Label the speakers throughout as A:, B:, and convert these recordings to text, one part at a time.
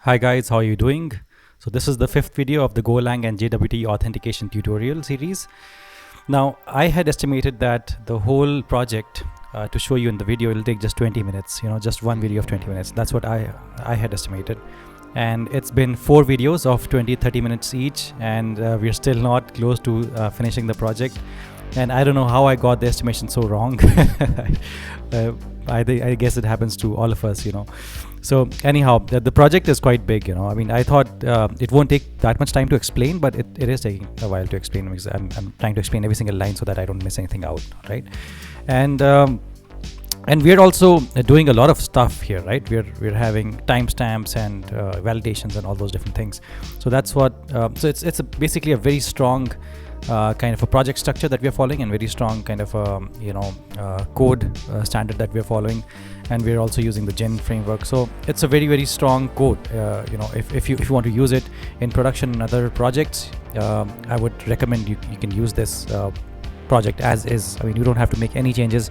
A: Hi guys, how are you doing? So this is the 5th video of the Golang and JWT Authentication tutorial series. Now I had estimated that the whole project to show you in the video will take just 20 minutes, just one video of 20 minutes. That's what I had estimated. And it's been 4 videos of 20-30 minutes each, and we're still not close to finishing the project. And I don't know how I got the estimation so wrong. I guess it happens to all of us, So anyhow, the project is quite big, I mean, I thought it won't take that much time to explain, but it is taking a while to explain, because I'm trying to explain every single line so that I don't miss anything out, right? And we're also doing a lot of stuff here, right? We're having timestamps and validations and all those different things. So that's what. So it's basically a very strong kind of a project structure that we're following, and very strong kind of code standard that we're following, and we're also using the Gin framework. So it's a very strong code. If you want to use it in production and other projects, I would recommend you can use this project as is. I mean, you don't have to make any changes.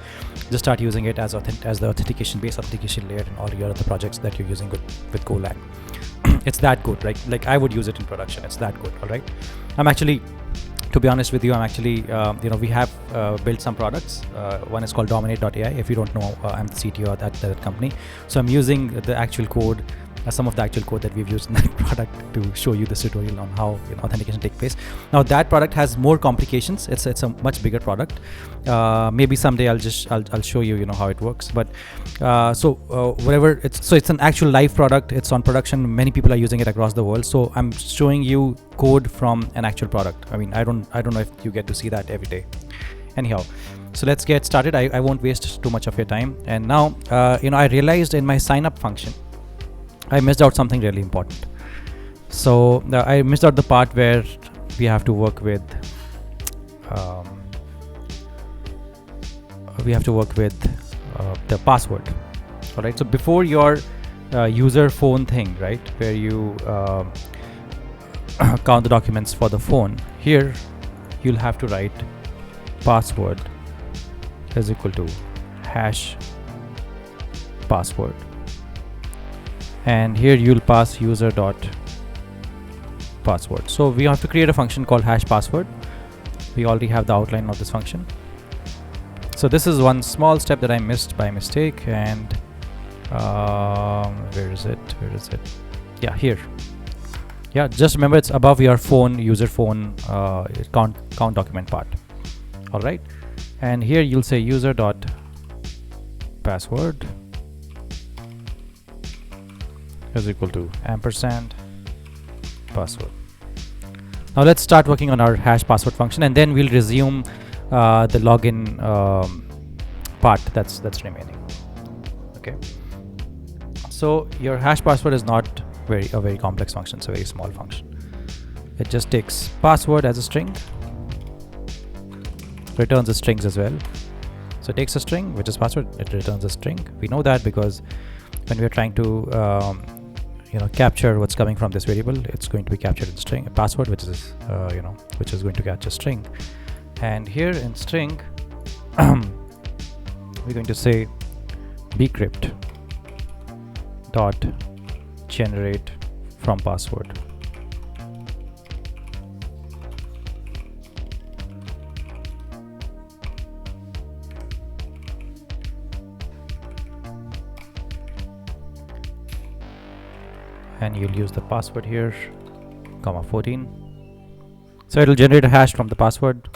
A: Just start using it as the base authentication layer in all your other projects that you're using with Golang. It's that good, right? Like I would use it in production. It's that good. All right. To be honest with you, I'm actually, we have built some products. One is called Dominate.ai. If you don't know, I'm the CTO at that company. So I'm using the actual code, some of the actual code that we've used in that product to show you this tutorial on how authentication takes place. Now that product has more complications. It's a much bigger product. Maybe someday I'll show you how it works. But whatever it's an actual live product. It's on production. Many people are using it across the world. So I'm showing you code from an actual product. I mean, I don't know if you get to see that every day. Anyhow, so let's get started. I won't waste too much of your time. And now I realized in my sign up function I missed out something really important. So I missed out the part where we have to work with the password. All right. So before your user phone thing, right, where you count the documents for the phone, here you'll have to write password is equal to hash password. And here you'll pass user dot password. So we have to create a function called hash password. We already have the outline of this function. So this is one small step that I missed by mistake. And where is it? Yeah, here. Yeah, just remember it's above your phone, user phone count document part. All right. And here you'll say user dot password is equal to ampersand password. Now let's start working on our hash password function, and then we'll resume the login part that's remaining. Okay. So your hash password is not a very complex function. It's a very small function. It just takes password as a string, returns the strings as well. So it takes a string, which is password. It returns a string. We know that because when we're trying to capture what's coming from this variable, it's going to be captured in string. A password, which is going to catch a string. And here in string, we're going to say bcrypt dot generate from password. And you'll use the password here, comma 14. So it'll generate a hash from the password.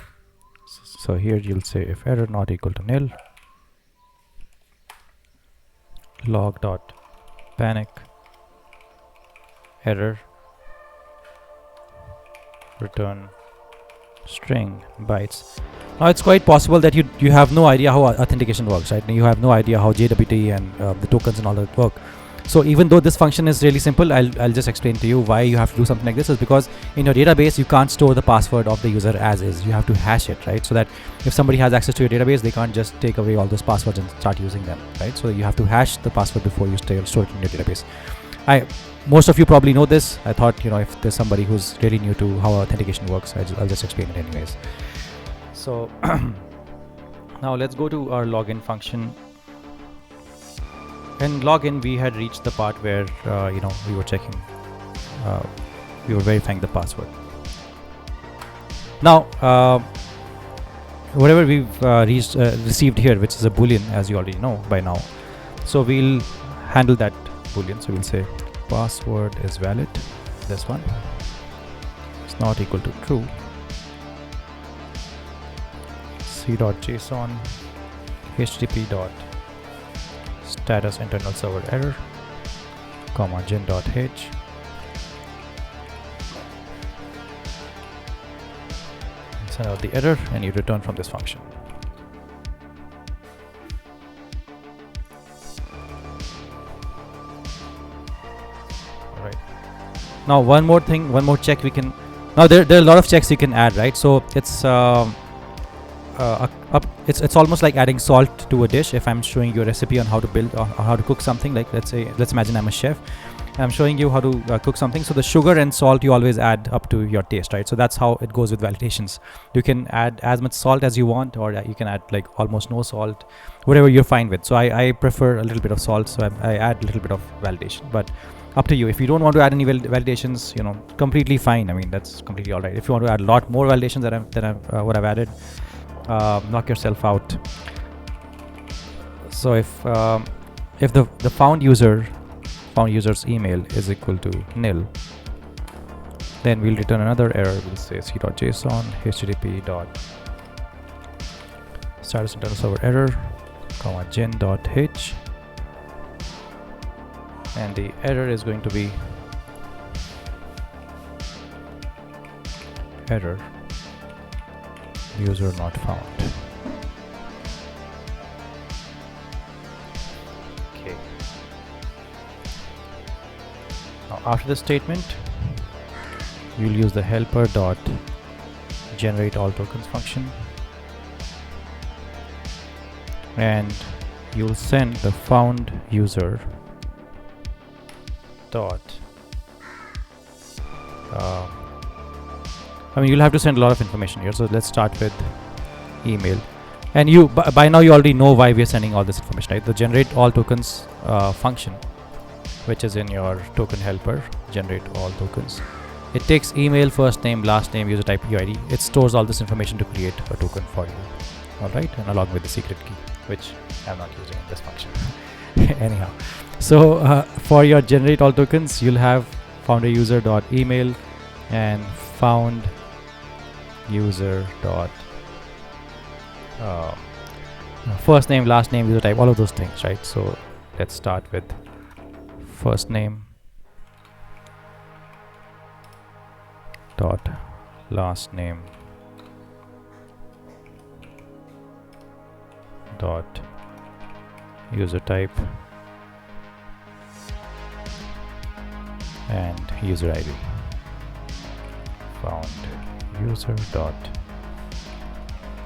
A: So here you'll say if error not equal to nil, log dot panic error return string bytes. Now it's quite possible that you have no idea how authentication works, right? You have no idea how JWT and the tokens and all that work. So even though this function is really simple, I'll just explain to you why you have to do something like this. Is because in your database you can't store the password of the user as is. You have to hash it, right? So that if somebody has access to your database, they can't just take away all those passwords and start using them, right? So you have to hash the password before you store it in your database. Most of you probably know this. I thought if there's somebody who's really new to how authentication works, I'll just explain it anyways. So now let's go to our login function in login we had reached the part where we were checking, we were verifying the password. Now whatever we've received here, which is a boolean, as you already know by now, so we'll handle that boolean. So we'll say password is valid, this one is not equal to true, c.json http dot status internal server error, comma gin.h, send out the error, and you return from this function. All right. Now one more thing, one more check we can. Now there are a lot of checks you can add, right? So it's it's almost like adding salt to a dish. If I'm showing you a recipe on how to build or how to cook something, like let's imagine I'm a chef, I'm showing you how to cook something. So the sugar and salt you always add up to your taste, right? So that's how it goes with validations. You can add as much salt as you want, or you can add like almost no salt, whatever you're fine with. So I prefer a little bit of salt, so I add a little bit of validation, but up to you. If you don't want to add any validations, completely fine. I mean, that's completely all right. If you want to add a lot more validations than what I've added, knock yourself out. So if the found user's email is equal to nil, then we'll return another error. We'll say c.json http dot status internal server error, comma gin.h, and the error is going to be error user not found. Okay. Now after the statement, you'll use the helper dot generate all tokens function, and you'll send the found user dot you'll have to send a lot of information here. So let's start with email, and you by now you already know why we are sending all this information, right? The generate all tokens function, which is in your token helper, generate all tokens. It takes email, first name, last name, user type, UID. It stores all this information to create a token for you. All right, and along with the secret key, which I'm not using in this function. Anyhow, so for your generate all tokens, you'll have founder user dot email and found user dot first name, last name, user type, all of those things, right? So let's start with first name dot last name dot user type and user ID. Found user dot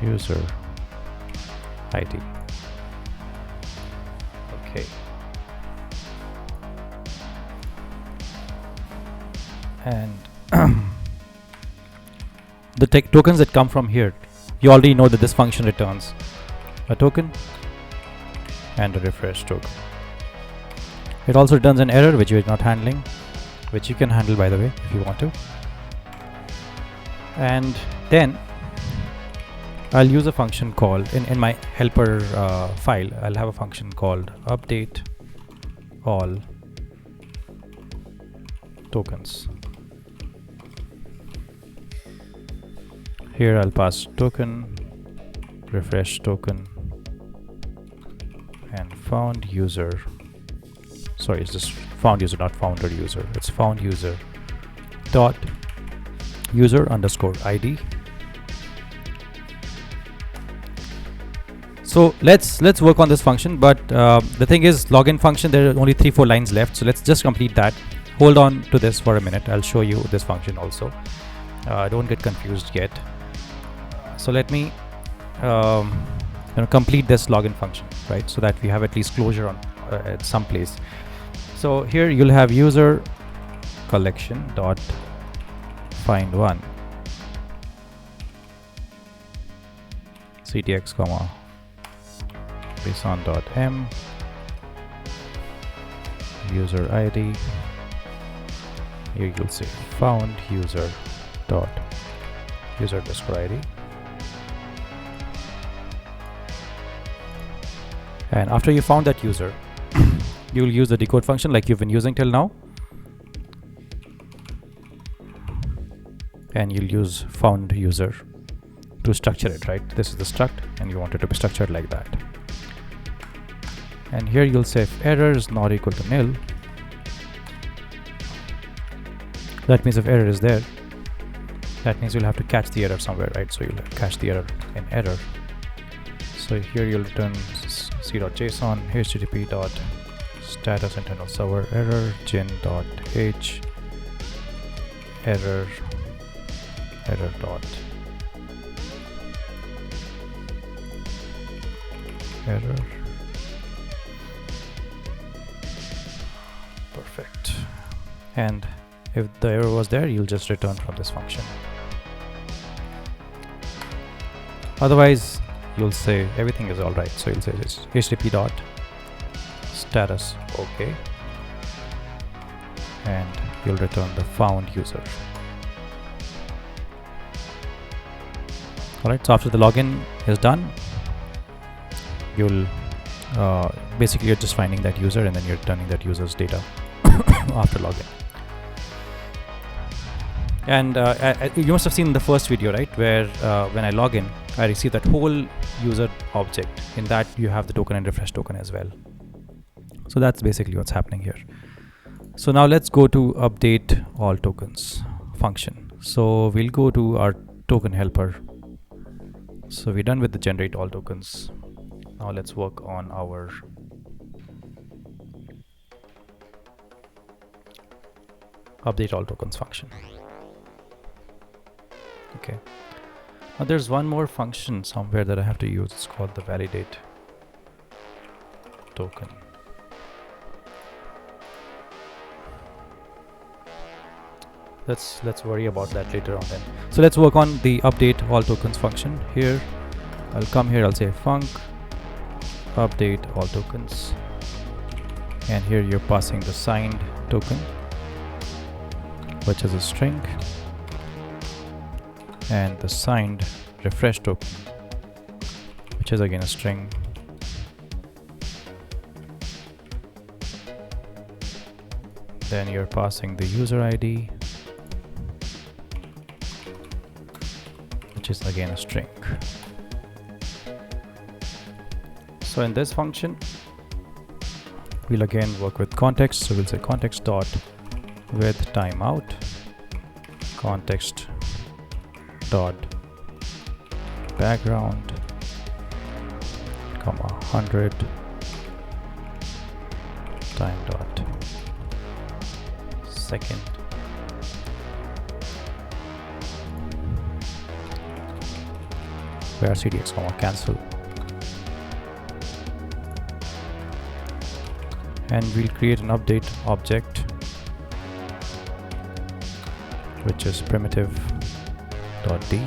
A: user ID. Okay. And the tokens that come from here, you already know that this function returns a token and a refresh token. It also returns an error which you are not handling, which you can handle, by the way, if you want to. And then I'll use a function called in my helper file. I'll have a function called update all tokens. Here I'll pass token, refresh token, and found user. Sorry, it's just found user, not founder user. It's found user dot user underscore ID. So let's work on this function, but the thing is, login function, there are only 3-4 lines left, so let's just complete that. Hold on to this for a minute. I'll show you this function also. Don't get confused yet. So let me complete this login function, right? So that we have at least closure on at some place. So here you'll have user collection dot find one ctx comma json dot m user ID. Here you'll say found user dot user underscore ID. And after you found that user, you'll use the decode function like you've been using till now. And you'll use found user to structure it, right? This is the struct, and you want it to be structured like that. And here you'll say if error is not equal to nil, that means if error is there, that means you'll have to catch the error somewhere, right? So you'll catch the error in error. So here you'll return c.json http.status internal server error gin.h error dot error. Perfect. And if the error was there, you'll just return from this function. Otherwise, you'll say everything is all right. So you'll say this http.status okay, and you'll return the found user. All right. So after the login is done, you'll basically you're just finding that user, and then you're returning that user's data after login. And you must have seen the first video, right, where when I log in, I receive that whole user object. In that you have the token and refresh token as well. So that's basically what's happening here. So now let's go to update all tokens function. So we'll go to our token helper. So we're done with the generate all tokens. Now let's work on our update all tokens function. Okay. Now there's one more function somewhere that I have to use. It's called the validate token. Let's worry about that later on then. So let's work on the update all tokens function. Here I'll come here, I'll say func update all tokens, and here you're passing the signed token, which is a string, and the signed refresh token, which is again a string. Then you're passing the user ID, which is again a string. So in this function, we'll again work with context. So we'll say context dot with timeout, context dot background, comma 100 time dot second, where cdx comma cancel, and we'll create an update object which is primitive.d.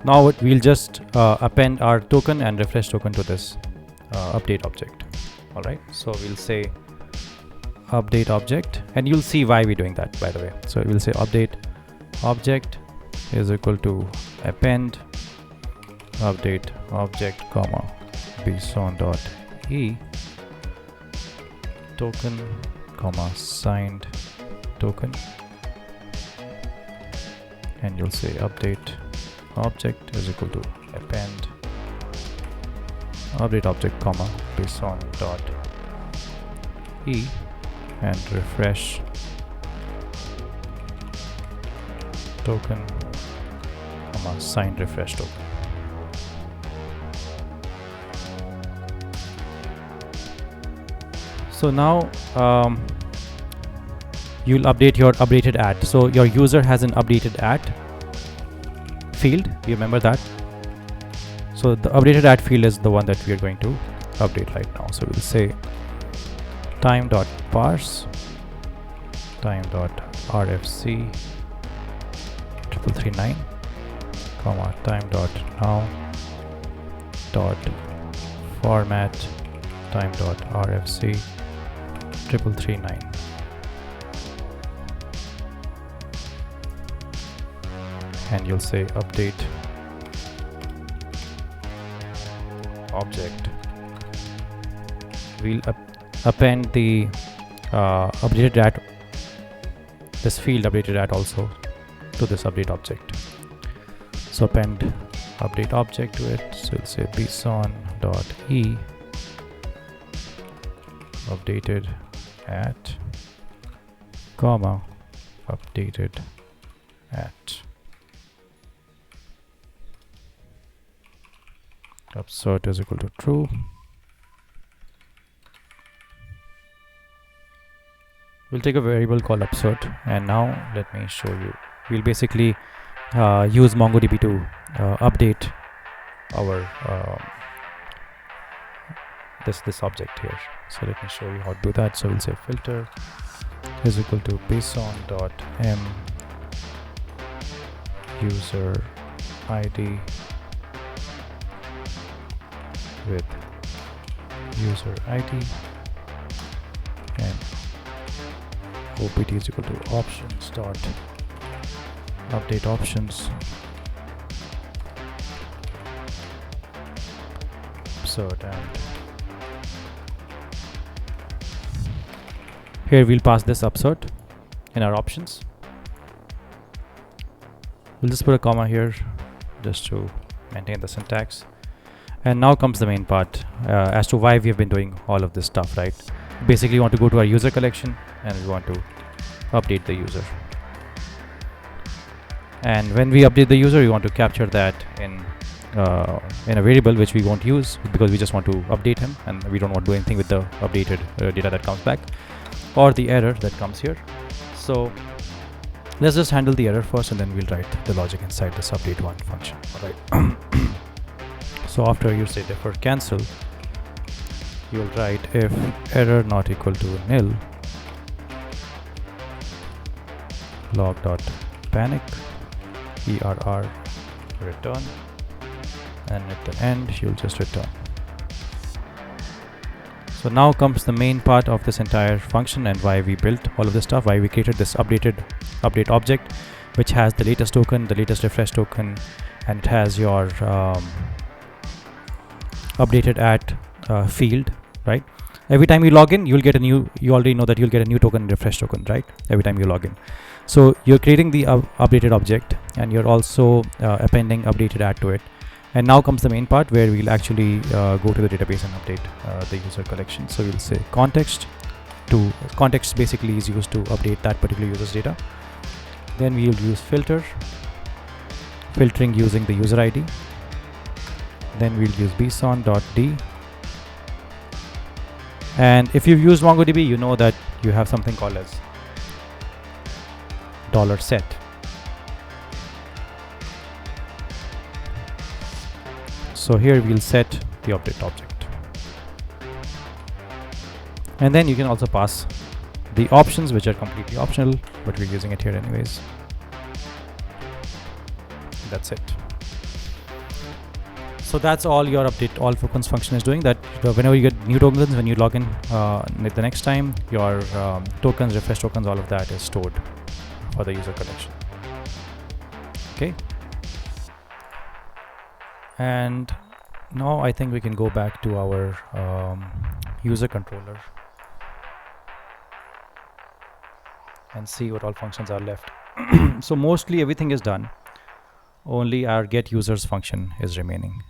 A: Now we'll just append our token and refresh token to this update object. All right, so we'll say update object, and you'll see why we're doing that, by the way. So we'll say update object is equal to append update object comma bson.e token comma signed token, and you'll say update object is equal to append update object comma bson.e and refresh token comma signed refresh token. So now you'll update your updated at. So your user has an updated at field. You remember that? So the updated at field is the one that we are going to update right now. So we'll say time.parse time.rfc 3339 comma time.now dot format time.rfc 3339. And you'll say update object. We'll append the updated at this field updated at also to this update object. So append update object to it. So we'll say bson.e updated at comma updated at upsert is equal to true. We'll take a variable called upsert, and now let me show you. We'll basically use MongoDB to update our this object here. So let me show you how to do that. So we'll say filter is equal to bson.m user ID with user ID, and opt is equal to options dot update options upsert, and here we'll pass this upsert in our options. We'll just put a comma here just to maintain the syntax. And now comes the main part as to why we have been doing all of this stuff, right? Basically, we want to go to our user collection and we want to update the user. And when we update the user, we want to capture that in a variable which we won't use because we just want to update him and we don't want to do anything with the updated data that comes back or the error that comes here. So let's just handle the error first and then we'll write the logic inside this update one function. All right. So after you say defer cancel, you'll write if error not equal to nil, log.panic err return, and at the end you'll just return. So now comes the main part of this entire function and why we built all of this stuff, why we created this update object which has the latest token, the latest refresh token, and it has your updated at field, right? Every time you log in, you'll get a new, you already know that you'll get a new token, refresh token, right? Every time you log in. So you're creating the updated object and you're also appending updated at to it. And now comes the main part where we'll actually go to the database and update the user collection. So we'll say context basically is used to update that particular user's data. Then we'll use filtering using the user ID. Then we'll use bson.d. And if you've used MongoDB, you know that you have something called as $set. So here we'll set the update object. And then you can also pass the options, which are completely optional, but we're using it here anyways. That's it. So that's all your update all tokens function is doing, that whenever you get new tokens, when you log in the next time, your tokens, refresh tokens, all of that is stored for the user collection. Okay. And now I think we can go back to our user controller and see what all functions are left. So mostly everything is done. Only our get users function is remaining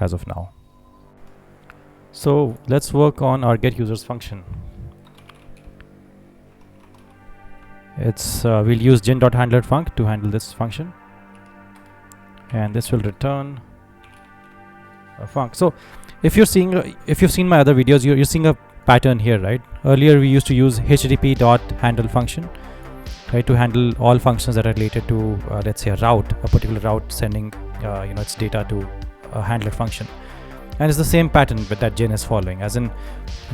A: as of now. So let's work on our get users function. It's we'll use gin.handlerfunc to handle this function, and this will return a func. So if you've seen my other videos, you're seeing a pattern here, right? Earlier we used to use http.handle function, right, to handle all functions that are related to let's say a particular route sending its data to a handler function. And it's the same pattern but that Gin is following, as in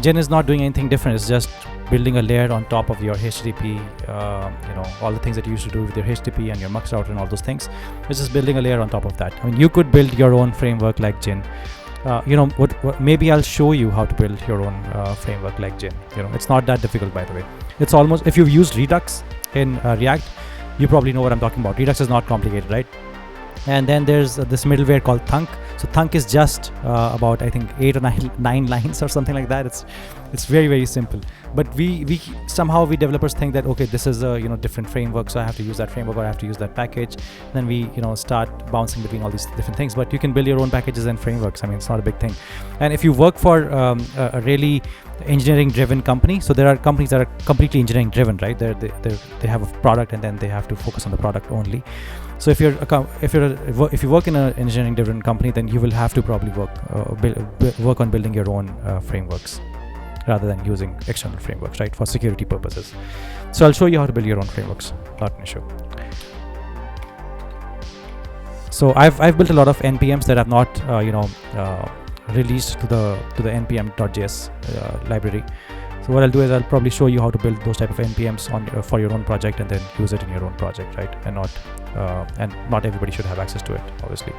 A: Gin is not doing anything different. It's just building a layer on top of your HTTP, all the things that you used to do with your HTTP and your MUX router and all those things. It's just building a layer on top of that. I mean, you could build your own framework like Gin. maybe I'll show you how to build your own framework like Gin. It's not that difficult, by the way. It's almost, if you've used Redux in React, you probably know what I'm talking about. Redux is not complicated, right? And then there's this middleware called Thunk. So Thunk is just about, I think, 8 or 9 lines or something like that. It's very, very simple. But we somehow developers think that, okay, this is a different framework, so I have to use that framework or I have to use that package. Then we start bouncing between all these different things. But you can build your own packages and frameworks. I mean, it's not a big thing. And if you work for a really engineering-driven company, so there are companies that are completely engineering-driven, right? They have a product and then they have to focus on the product only. So if you work in an engineering-driven company, then you will have to probably work on building your own frameworks rather than using external frameworks, right, for security purposes. So I'll show you how to build your own frameworks. Not an issue. So I've built a lot of npms that I've not released to the npm.js library. So what I'll do is I'll probably show you how to build those type of npms on for your own project and then use it in your own project, right? And not everybody should have access to it, obviously,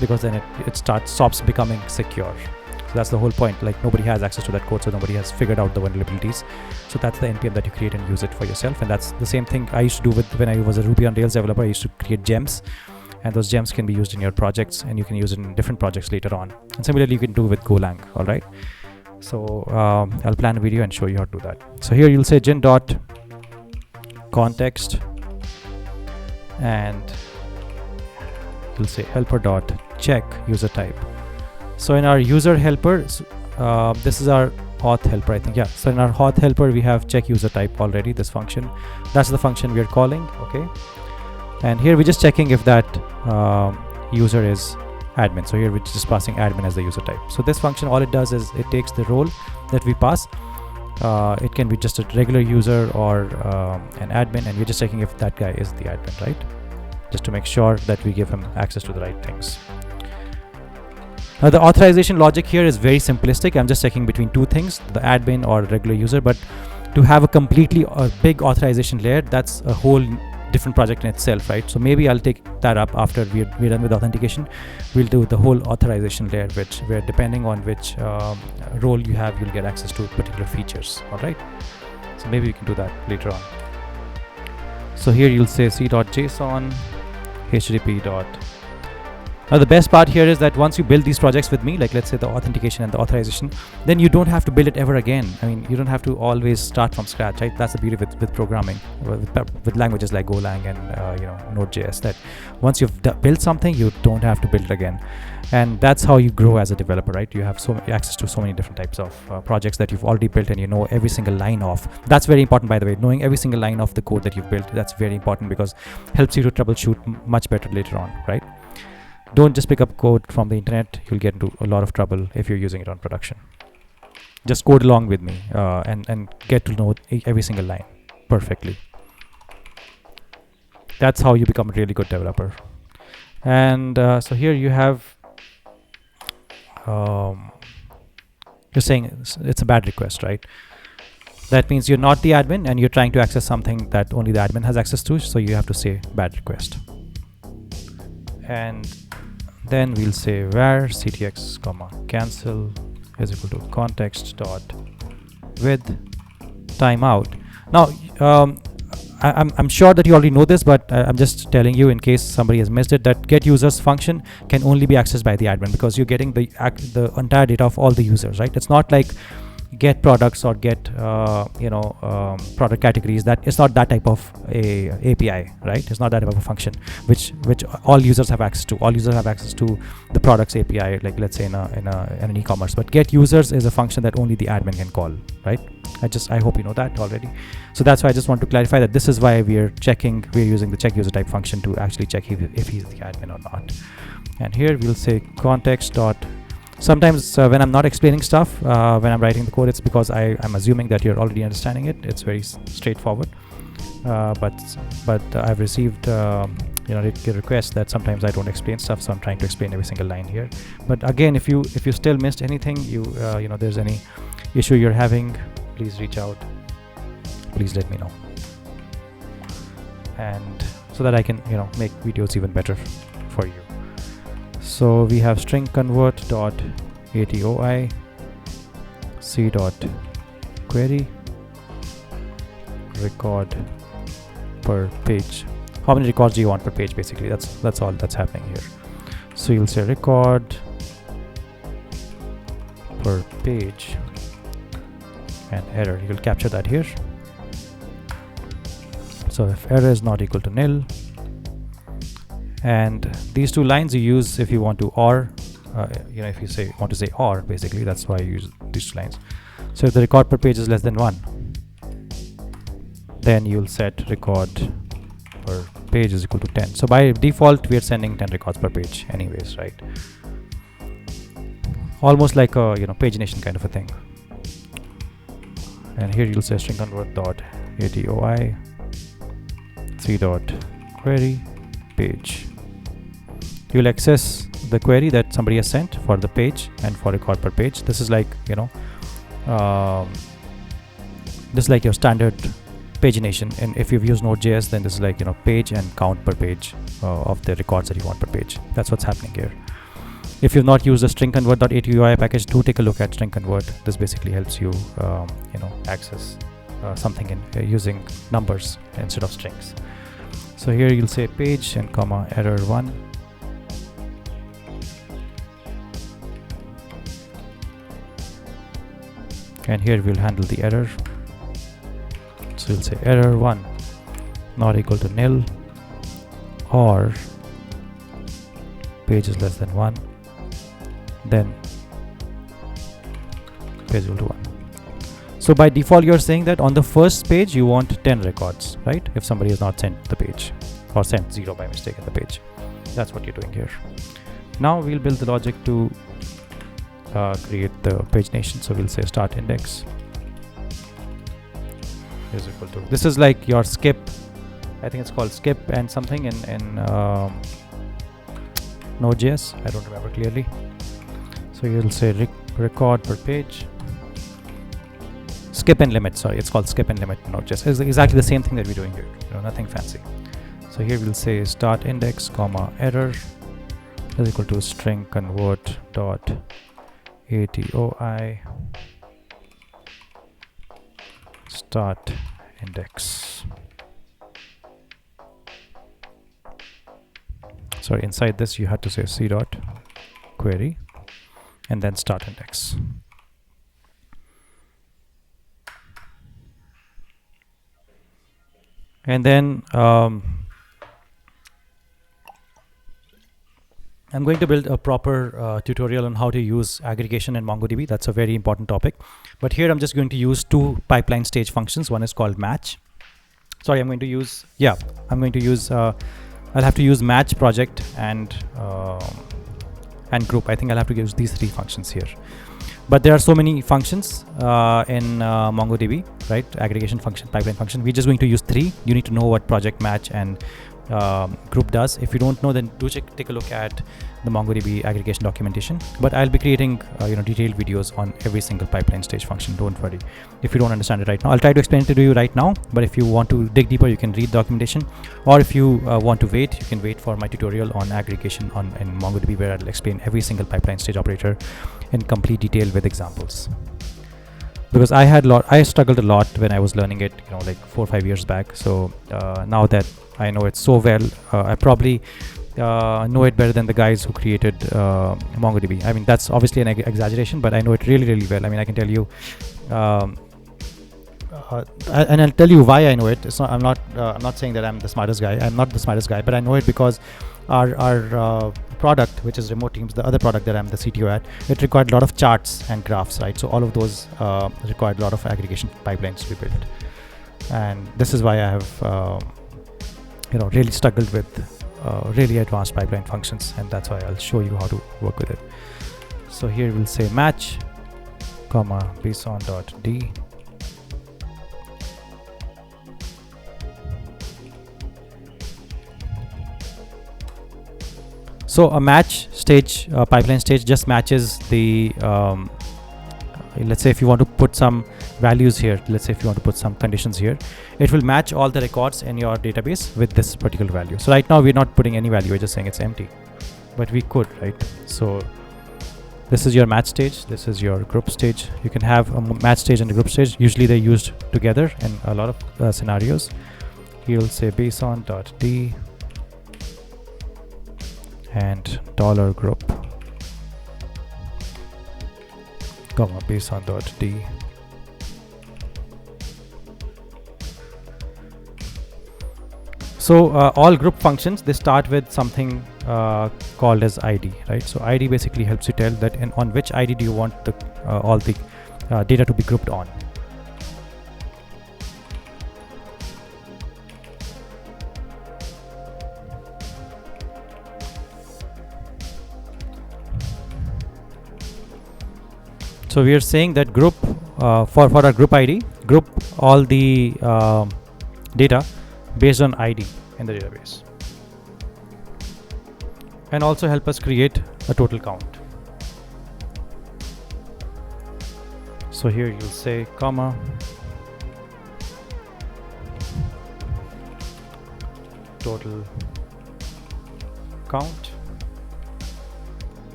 A: because then it stops becoming secure. So that's the whole point. Like, nobody has access to that code, so nobody has figured out the vulnerabilities. So that's the npm that you create and use it for yourself. And that's the same thing I used to do when I was a Ruby on Rails developer. I used to create gems, and those gems can be used in your projects, and you can use it in different projects later on. And similarly, you can do with Golang. All right. So I'll plan a video and show you how to do that. So here you'll say gin.context, and you'll say helper.check user type. So in our user helper, this is our auth helper, I think. Yeah. So in our auth helper, we have check user type already. This function, that's the function we are calling. Okay. And here we're just checking if that user is admin. So here we're just passing admin as the user type. So this function, all it does is it takes the role that we pass. It can be just a regular user or an admin, and we're just checking if that guy is the admin, right? Just to make sure that we give him access to the right things. Now the authorization logic here is very simplistic. I'm just checking between two things, the admin or regular user. But to have a completely big authorization layer, that's a whole different project in itself, right? So maybe I'll take that up after we're done with authentication. We'll do the whole authorization layer, where depending on which role you have, you'll get access to particular features. All right. So maybe we can do that later on. So here you'll say c.json http. Now the best part here is that once you build these projects with me, like let's say the authentication and the authorization, then you don't have to build it ever again. I mean, you don't have to always start from scratch, right? That's the beauty with programming, with languages like Golang and Node.js, that once you've built something, you don't have to build it again. And that's how you grow as a developer, right? You have access to so many different types of projects that you've already built, and you know every single line of. That's very important, by the way. Knowing every single line of the code that you've built, that's very important, because it helps you to troubleshoot much better later on, right? Don't just pick up code from the internet. You'll get into a lot of trouble if you're using it on production. Just code along with me and get to know every single line perfectly. That's how you become a really good developer. And so here you have, you're saying it's a bad request, right? That means you're not the admin and you're trying to access something that only the admin has access to. So you have to say bad request. And then we'll say var ctx cancel is equal to context dot with timeout. Now I'm sure that you already know this, but I'm just telling you in case somebody has missed it, that get users function can only be accessed by the admin, because you're getting the entire data of all the users, right? It's not like get products or get product categories. That it's not that type of a API, right? It's not that type of a function which all users have access to. All users have access to the products API, like let's say in an e-commerce. But get users is a function that only the admin can call, right? I hope you know that already. So that's why I just want to clarify that this is why we're using the check user type function to actually check if he's the admin or not. And here we'll say context dot. Sometimes when I'm not explaining stuff, when I'm writing the code, it's because I'm assuming that you're already understanding it. It's very straightforward. But I've received requests that sometimes I don't explain stuff, so I'm trying to explain every single line here. But again, if you still missed anything, there's any issue you're having, please reach out. Please let me know, and so that I can make videos even better for you. So we have string convert dot ATOI C dot query record per page. How many records do you want per page? Basically, that's all that's happening here. So you'll say record per page and error. You will capture that here. So if error is not equal to nil, and these two lines you use if you want to or, if you want to say or, basically that's why you use these two lines. So if the record per page is less than 1, then you'll set record per page is equal to 10. So by default we are sending 10 records per page anyways, right? Almost like a pagination kind of a thing. And here you'll say string convert dot ATOI C dot query page. You'll access the query that somebody has sent for the page and for record per page. This is like this is like your standard pagination, and if you've used Node.js, then this is like page and count per page of the records that you want per page. That's what's happening here. If you've not used the string convert.atui package, do take a look at string convert. This basically helps you access something in using numbers instead of strings. So here you'll say page and comma error 1. And here we'll handle the error. So you'll say error 1 not equal to nil, or page is less than 1, then page equal to 1. So by default you're saying that on the first page you want 10 records, right? If somebody has not sent the page or sent 0 by mistake in the page. That's what you're doing here. Now we'll build the logic to create the pagination. So we'll say start index is equal to, this is like your skip, I think it's called skip and something in Node.js, I don't remember clearly. So you'll say record per page, skip and limit, sorry, it's called skip and limit in Node.js. It's exactly the same thing that we're doing here, nothing fancy. So here we'll say start index comma error is equal to string convert dot ATOI start index. Sorry, inside this you had to say c dot query and then start index. And then I'm going to build a proper tutorial on how to use aggregation in MongoDB. That's a very important topic. But here I'm just going to use two pipeline stage functions. One is called match. Sorry, I'm going to use, I'll have to use match, project, and group. I think I'll have to use these three functions here. But there are so many functions in MongoDB, right? Aggregation function, pipeline function. We're just going to use three. You need to know what project, match, and group does. If you don't know, then do take a look at the MongoDB aggregation documentation. But I'll be creating detailed videos on every single pipeline stage function. Don't worry if you don't understand it right now. I'll try to explain it to you right now, but if you want to dig deeper, you can read documentation, or if you want to wait, you can wait for my tutorial on aggregation in MongoDB, where I'll explain every single pipeline stage operator in complete detail with examples. Because I struggled a lot when I was learning it, like 4 or 5 years back. So now that I know it so well, I probably know it better than the guys who created MongoDB. I mean, that's obviously an exaggeration, but I know it really, really well. I mean, I can tell you, and I'll tell you why I know it. It's not, I'm not saying that I'm the smartest guy. I'm not the smartest guy, but I know it because our product, which is remote teams, the other product that I'm the CTO at, it required a lot of charts and graphs, right? So all of those required a lot of aggregation pipelines to be built, and this is why I have really struggled with really advanced pipeline functions, and that's why I'll show you how to work with it. So here we'll say match comma bson.d So a match stage, pipeline stage, just matches the, let's say if you want to put some values here, let's say if you want to put some conditions here, it will match all the records in your database with this particular value. So right now we're not putting any value, we're just saying it's empty, but we could, right? So This is your match stage. This is your group stage. You can have a match stage and a group stage. Usually they're used together in a lot of scenarios. You'll say bson.d and $group, comma bson.d. So all group functions, they start with something called as ID, right? So ID basically helps you tell that on which ID do you want the all the data to be grouped on. So we are saying that group for our group ID, group all the data based on ID in the database, and also help us create a total count. So here you'll say comma total count,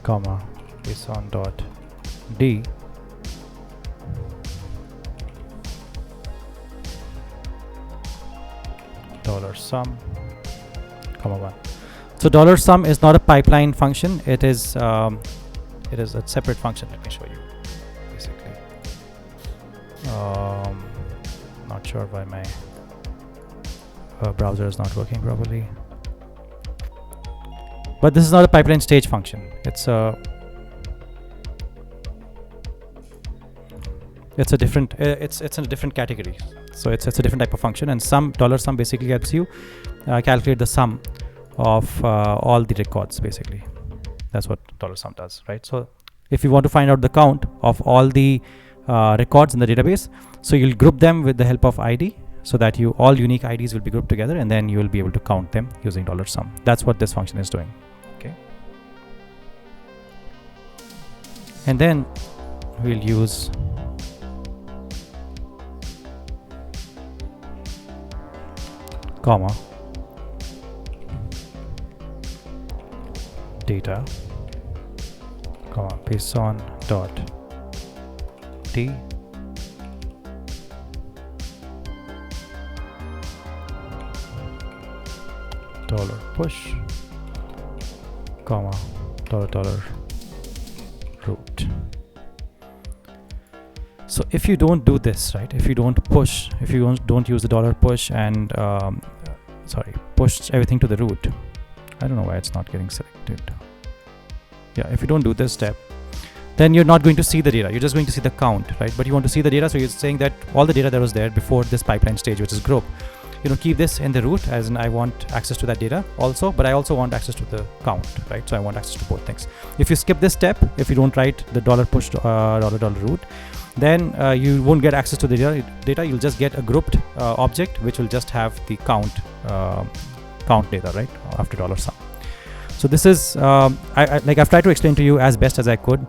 A: comma bson.d $sum, comma 1. So $sum is not a pipeline function. It is a separate function. Let me show you. Basically, not sure why my browser is not working properly. But this is not a pipeline stage function. It's a different. It's in a different category. So it's a different type of function, and $sum basically helps you calculate the sum of all the records. Basically, that's what $sum does, right? So if you want to find out the count of all the records in the database, so you'll group them with the help of ID, so that all unique IDs will be grouped together, and then you will be able to count them using $sum. That's what this function is doing. Okay, and then we'll use comma data, comma bson.d $push, comma $root. So if you don't do this, right, if you don't push, if you don't use the $push and push everything to the root, I don't know why it's not getting selected. Yeah, if you don't do this step, then you're not going to see the data. You're just going to see the count, right? But you want to see the data, so you're saying that all the data that was there before this pipeline stage, which is group, keep this in the root, as in I want access to that data also, but I also want access to the count, right? So I want access to both things. If you skip this step, if you don't write the $push $root, then you won't get access to the data. You'll just get a grouped object which will just have the count data, right, after $sum. So this is I've tried to explain to you as best as I could.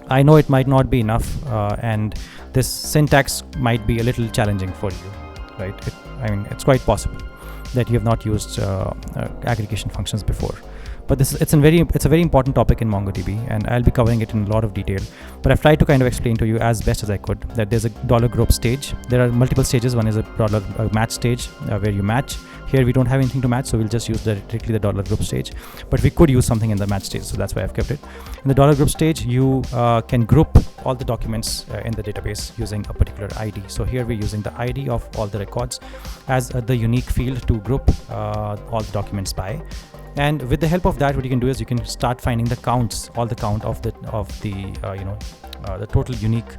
A: I know it might not be enough, and this syntax might be a little challenging for you, right? It's quite possible that you have not used aggregation functions before. But it's a very important topic in MongoDB, and I'll be covering it in a lot of detail. But I've tried to kind of explain to you as best as I could that there's a $group stage. There are multiple stages. One is a match stage where you match. Here we don't have anything to match, so we'll just use directly the $group stage. But we could use something in the match stage, so that's why I've kept it. In the $group stage, you can group all the documents in the database using a particular ID. So here we're using the ID of all the records as the unique field to group all the documents by. And with the help of that, what you can do is you can start finding the counts, all the count of the total unique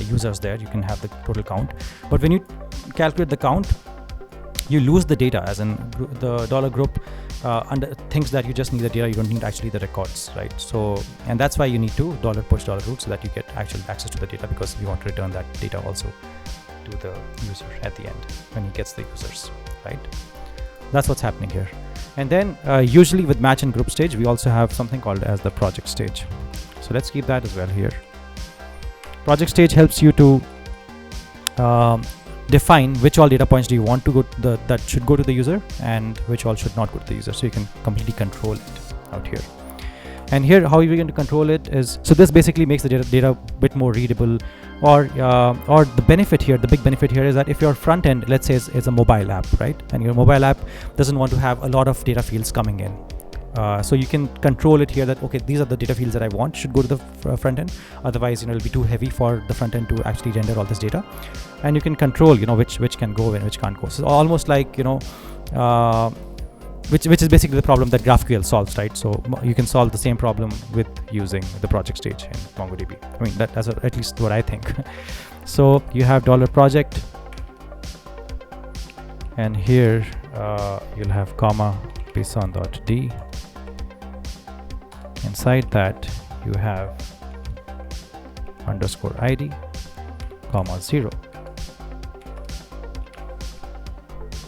A: users there. You can have the total count. But when you calculate the count, you lose the data, as in the $group under thinks that you just need the data. You don't need actually the records, right? So, and that's why you need to $push $root, so that you get actual access to the data, because you want to return that data also to the user at the end when he gets the users, right? That's what's happening here. And then usually with match and group stage, we also have something called as the project stage. So let's keep that as well here. Project stage helps you to define which all data points do you want to go that should go to the user, and which all should not go to the user. So you can completely control it out here. And here, how you're going to control it is, so this basically makes the data a bit more readable, or the benefit here, the big benefit here is that if your front end, let's say is a mobile app, right, and your mobile app doesn't want to have a lot of data fields coming in, so you can control it here that, okay, these are the data fields that I want should go to the front end, otherwise it'll be too heavy for the front end to actually render all this data, and you can control which can go and which can't go. So almost like which is basically the problem that GraphQL solves, right? So you can solve the same problem with using the project stage in MongoDB. I mean, that's at least what I think. So you have $project, and here you'll have comma pson.d. Inside that you have _id, comma 0,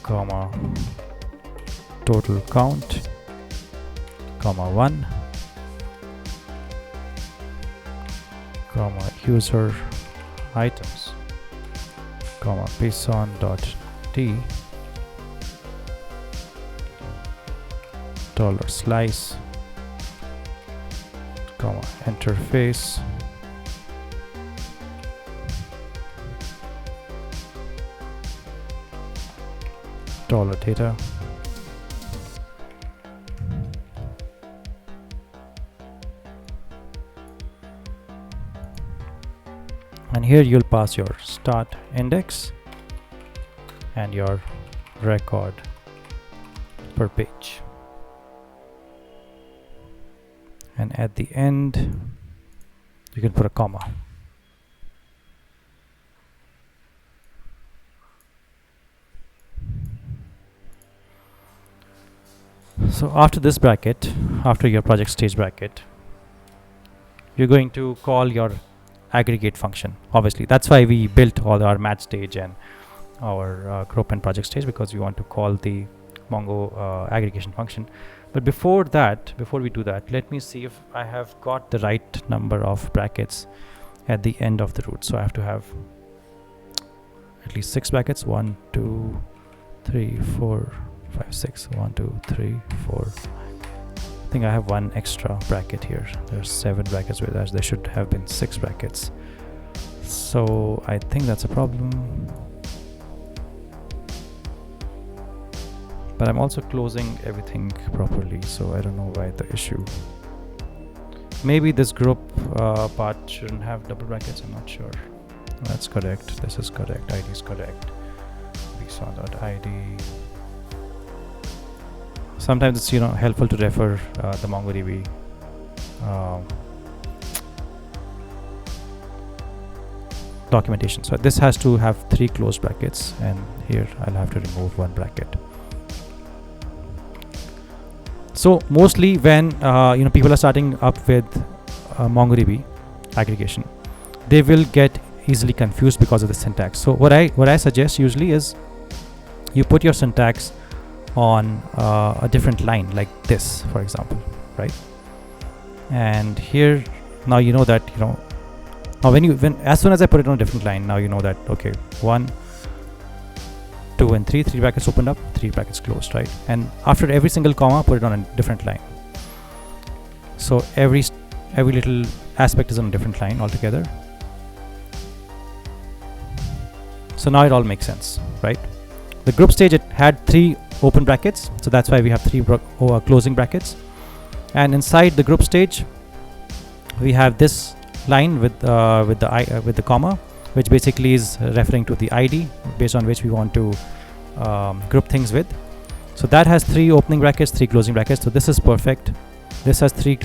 A: comma total count, comma 1, comma user items, comma pson.d, $slice, comma interface, $data, and here you'll pass your start index and your record per page, and at the end you can put a comma. So after this bracket, after your project stage bracket, you're going to call your aggregate function. Obviously, that's why we built all our match stage and our group and project stage, because we want to call the Mongo aggregation function. But before we do that, let me see if I have got the right number of brackets at the end of the root. So I have to have at least 6 brackets. 1 2 3 4 5 6. 1 2 3 4. I think I have one extra bracket here. There's 7 brackets, whereas there should have been 6 brackets. So I think that's a problem. But I'm also closing everything properly, so I don't know why the issue. Maybe this group part shouldn't have double brackets, I'm not sure. That's correct. This is correct. ID is correct. We saw that ID. Sometimes it's helpful to refer the MongoDB documentation. So this has to have 3 closed brackets, and here I'll have to remove 1 bracket. So mostly when people are starting up with MongoDB aggregation, they will get easily confused because of the syntax. So what I suggest usually is you put your syntax on a different line, like this, for example, right? And here now you know that now as soon as I put it on a different line, now you know that, okay, 1 2 and 3 brackets opened up, 3 brackets closed, right? And after every single comma, put it on a different line. So every little aspect is on a different line altogether. So now it all makes sense, right? The group stage, it had 3 open brackets, so that's why we have 3 closing brackets. And inside the group stage, we have this line with the comma, which basically is referring to the ID based on which we want to group things with. So that has 3 opening brackets, 3 closing brackets. So this is perfect. This has 3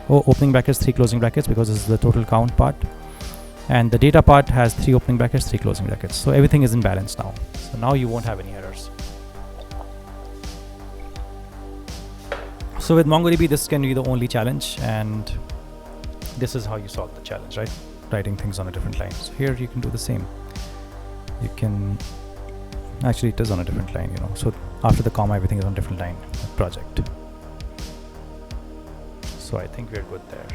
A: opening brackets, 3 closing brackets, because this is the total count part. And the data part has 3 opening brackets, 3 closing brackets. So everything is in balance now. So now you won't have any errors. So with MongoDB, this can be the only challenge, and this is how you solve the challenge, right? Writing things on a different line. So here you can do the same. You can actually, it is on a different line, so after the comma everything is on a different line, project. So I think we're good there.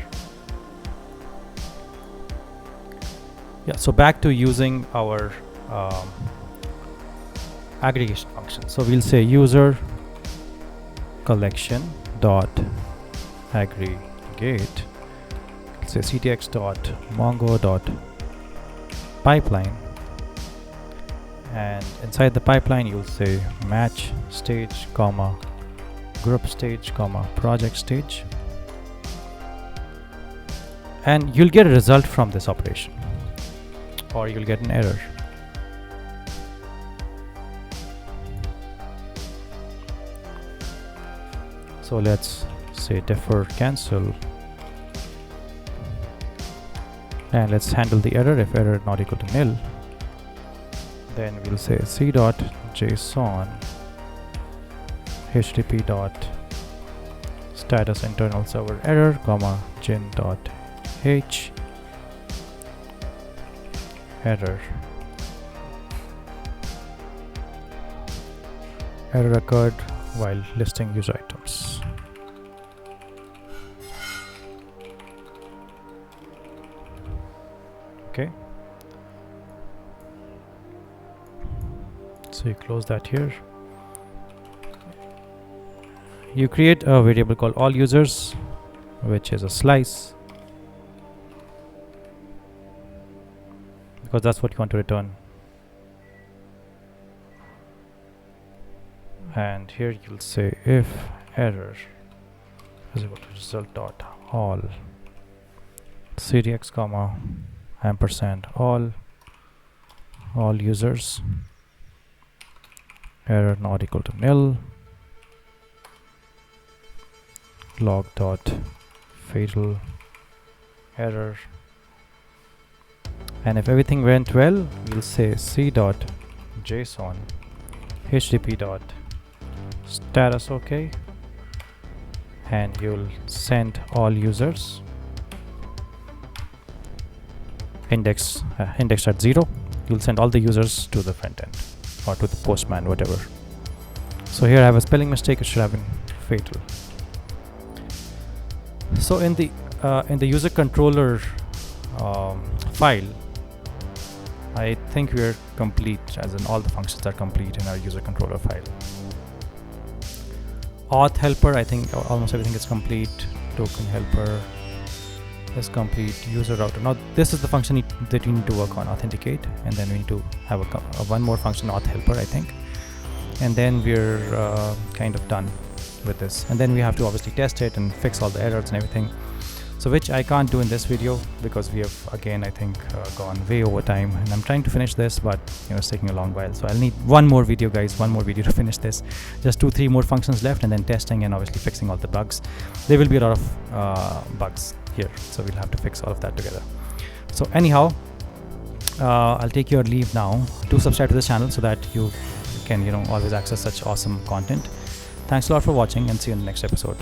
A: Yeah, so back to using our aggregation function. So we'll say user collection dot aggregate, gate, say ctx.mongo.pipeline, and inside the pipeline you'll say match stage, comma, group stage, comma, project stage, and you'll get a result from this operation, or you'll get an error. So let's say defer cancel, and let's handle the error. If error not equal to nil, then we'll say c.json http dot status internal server error, comma, gin.h error. Error occurred while listing user items. Okay, so you close that here. You create a variable called all users, which is a slice, because that's what you want to return. And here you'll say if error is equal to result dot all ctx, comma, ampersand all users, error not equal to nil, log dot fatal error, and if everything went well, we'll say c.json http dot status okay, and you'll send all users indexed at 0. You'll send all the users to the front end or to the postman, whatever. So here I have a spelling mistake, it should have been fatal. So in the user controller file, I think we're complete, as in all the functions are complete in our user controller file. Auth helper, I think almost everything is complete. Token helper is complete. User router. Now this is the function that you need to work on, authenticate, and then we need to have one more function, auth helper, I think, and then we're kind of done with this. And then we have to obviously test it and fix all the errors and everything, so which I can't do in this video because we have again, I think, gone way over time, and I'm trying to finish this, but it's taking a long while. So I'll need one more video, guys, one more video to finish this. Just 2-3 more functions left, and then testing and obviously fixing all the bugs. There will be a lot of bugs here, so we'll have to fix all of that together. So anyhow, I'll take your leave now. Do subscribe to this channel so that you can always access such awesome content. Thanks a lot for watching, and see you in the next episode.